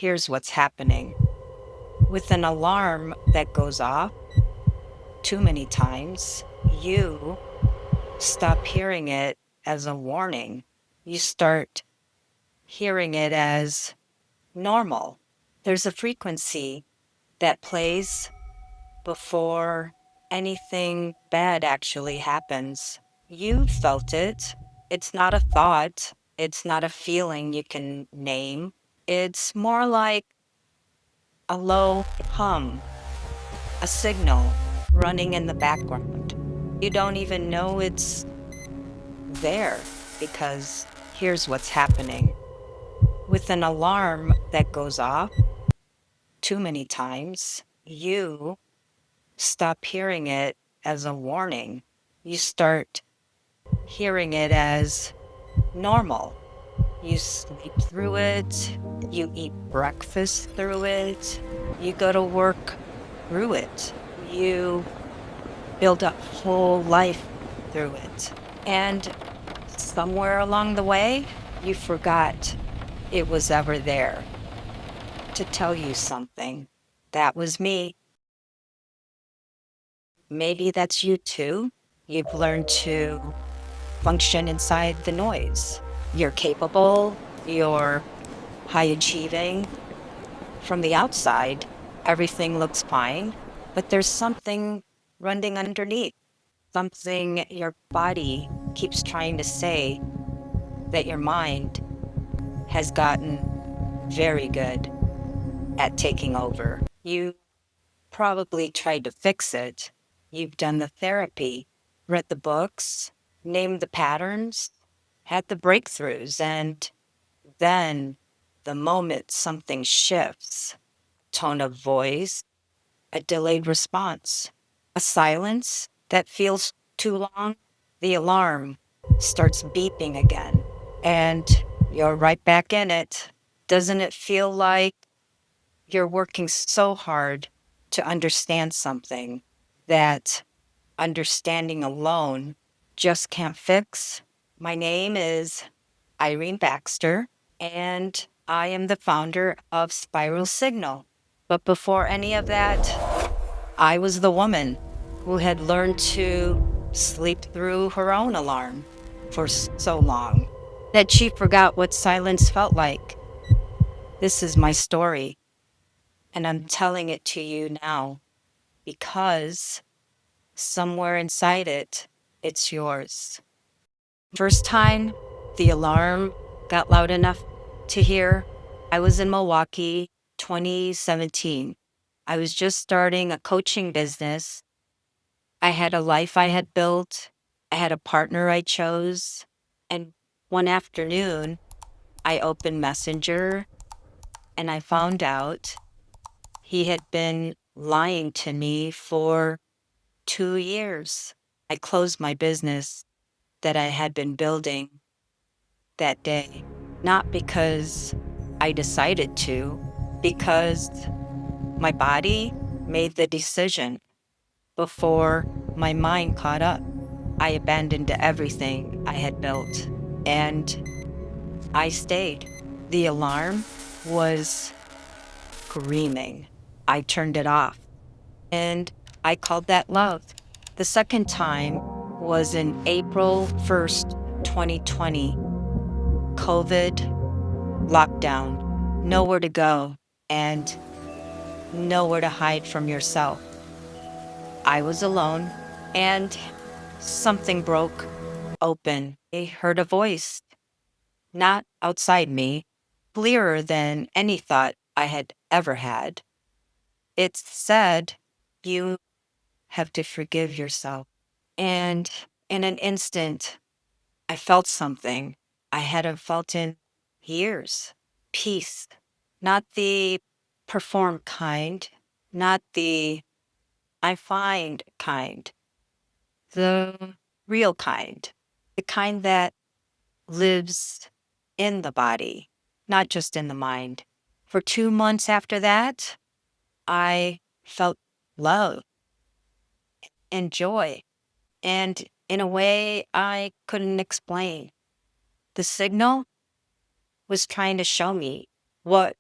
Here's what's happening. With an alarm that goes off too many times, you stop hearing it as a warning. You start hearing it as normal. There's a frequency that plays before anything bad actually happens. You felt it. It's not a thought, it's not a feeling you can name. It's more like a low hum, a signal running in the background. You don't even know it's there because here's what's happening. With an alarm that goes off too many times, you stop hearing it as a warning. You start hearing it as normal. You sleep through it, you eat breakfast through it, you go to work through it, you build a whole life through it. And somewhere along the way, you forgot it was ever there to tell you something. That was me. Maybe that's you too. You've learned to function inside the noise. You're capable, you're high achieving. From the outside, everything looks fine, but there's something running underneath, something your body keeps trying to say that your mind has gotten very good at taking over. You probably tried to fix it. You've done the therapy, read the books, named the patterns, had the breakthroughs, and then the moment something shifts, tone of voice, a delayed response, a silence that feels too long, the alarm starts beeping again, and you're right back in it. Doesn't it feel like you're working so hard to understand something that understanding alone just can't fix? My name is Irene Baxter, and I am the founder of Spiral Signal. But before any of that, I was the woman who had learned to sleep through her own alarm for so long that she forgot what silence felt like. This is my story, and I'm telling it to you now because somewhere inside it, it's yours. First time the alarm got loud enough to hear, I was in Milwaukee, 2017. I was just starting a coaching business. I had a life I had built. I had a partner I chose. And one afternoon, I opened Messenger and I found out he had been lying to me for 2 years. I closed my business that I had been building that day, not because I decided to, because my body made the decision before my mind caught up. I abandoned everything I had built and I stayed. The alarm was screaming. I turned it off and I called that love. The second time was in April 1st, 2020. COVID, lockdown, nowhere to go, and nowhere to hide from yourself. I was alone, and something broke open. I heard a voice, not outside me, clearer than any thought I had ever had. It said, "You have to forgive yourself." And in an instant, I felt something I hadn't felt in years. Peace. Not the perform kind, not the I find kind, the real kind, the kind that lives in the body, not just in the mind. For 2 months after that, I felt love and joy, and in a way I couldn't explain. The signal was trying to show me what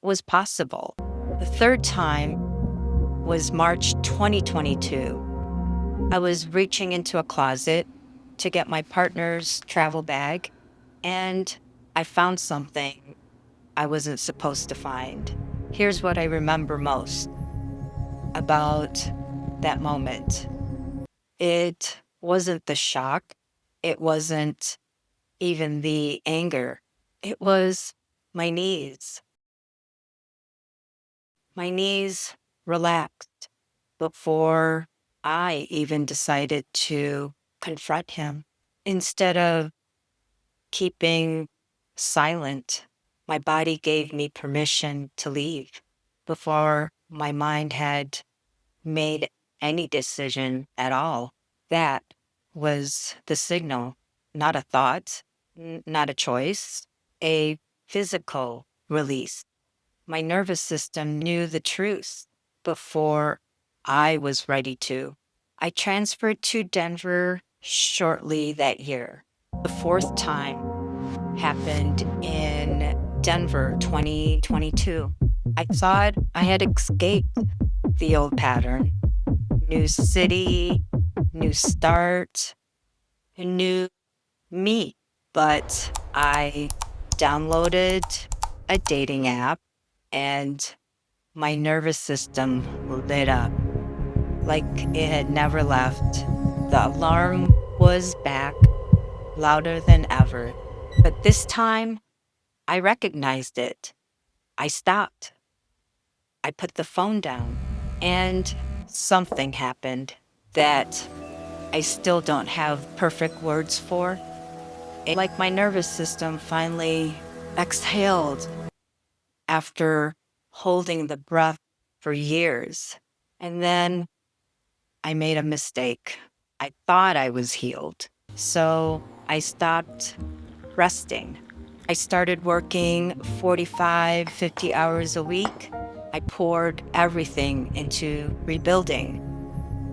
was possible. The third time was March 2022. I was reaching into a closet to get my partner's travel bag, and I found something I wasn't supposed to find. Here's what I remember most about that moment. It wasn't the shock. It wasn't even the anger. It was my knees. My knees relaxed before I even decided to confront him. Instead of keeping silent, my body gave me permission to leave before my mind had made any decision at all. That was the signal, not a thought, not a choice, a physical release. My nervous system knew the truth before I was ready to. I transferred to Denver shortly that year. The fourth time happened in Denver 2022. I thought I had escaped the old pattern. New city, new start, a new me. But I downloaded a dating app and my nervous system lit up like it had never left. The alarm was back, louder than ever. But this time, I recognized it. I stopped. I put the phone down, and something happened that I still don't have perfect words for. Like my nervous system finally exhaled after holding the breath for years. And then I made a mistake. I thought I was healed. So I stopped resting. I started working 45, 50 hours a week. I poured everything into rebuilding.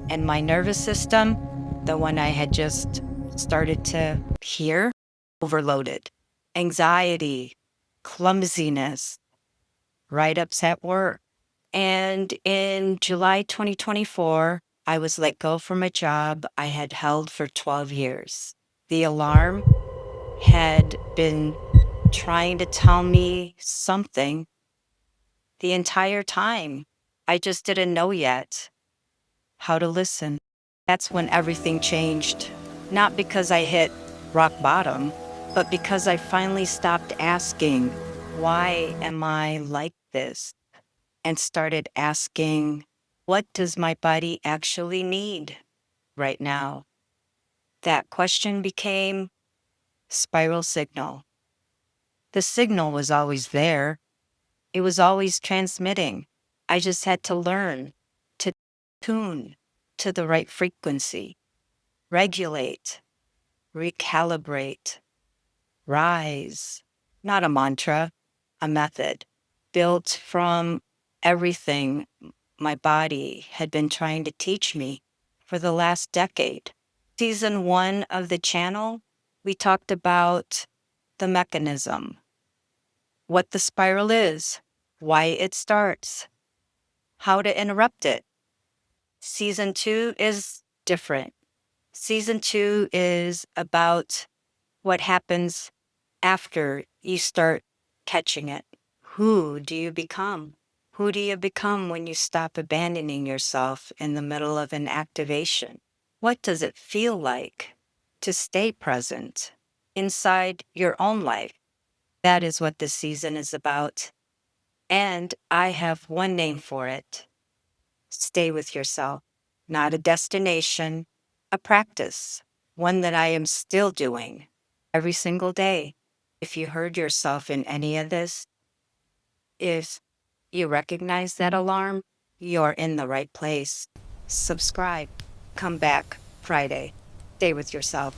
And my nervous system, the one I had just started to hear, overloaded. Anxiety, clumsiness, write-ups at work. And in July 2024, I was let go from a job I had held for 12 years. The alarm had been trying to tell me something the entire time. I just didn't know yet how to listen. That's when everything changed. Not because I hit rock bottom, but because I finally stopped asking, why am I like this? And started asking, what does my body actually need right now? That question became spiral signal. The signal was always there. It was always transmitting. I just had to learn to tune to the right frequency, regulate, recalibrate, rise. Not a mantra, a method built from everything my body had been trying to teach me for the last decade. Season 1 of the channel, we talked about the mechanism, what the spiral is, why it starts, how to interrupt it. Season 2 is different. Season 2 is about what happens after you start catching it. Who do you become? Who do you become when you stop abandoning yourself in the middle of an activation? What does it feel like to stay present inside your own life? That is what this season is about. And I have one name for it. Stay with yourself. Not a destination, a practice. One that I am still doing every single day. If you heard yourself in any of this, if you recognize that alarm, you're in the right place. Subscribe. Come back Friday. Stay with yourself.